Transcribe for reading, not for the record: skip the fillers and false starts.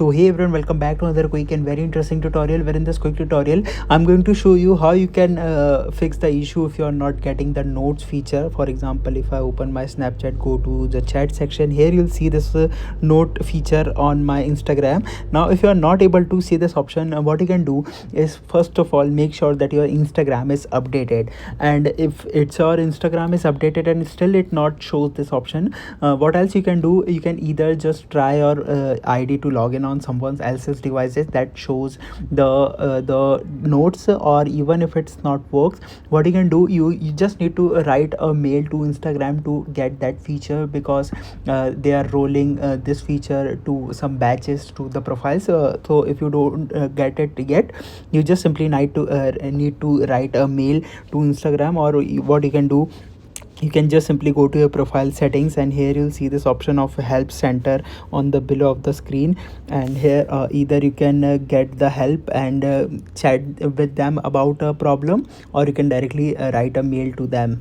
So hey everyone, welcome back to another quick and very interesting tutorial, where in this quick tutorial I'm going to show you how you can fix the issue if you are not getting the notes feature. For example, if I open my Snapchat, go to the chat section, here you'll see this note feature on my Instagram. Now if you are not able to see this option, what you can do is, first of all, make sure that your Instagram is updated. And if it's your Instagram is updated and still it not shows this option, what else you can do, you can either just try your ID to log in on someone else's devices that shows the notes, or even if it's not works, what you can do, you just need to write a mail to Instagram to get that feature, because they are rolling this feature to some batches to the profiles. So if you don't get it yet, you just simply need to write a mail to Instagram. Or what you can do, you can just simply go to your profile settings, and here you'll see this option of help center on the below of the screen. And here either you can get the help and chat with them about a problem, or you can directly write a mail to them.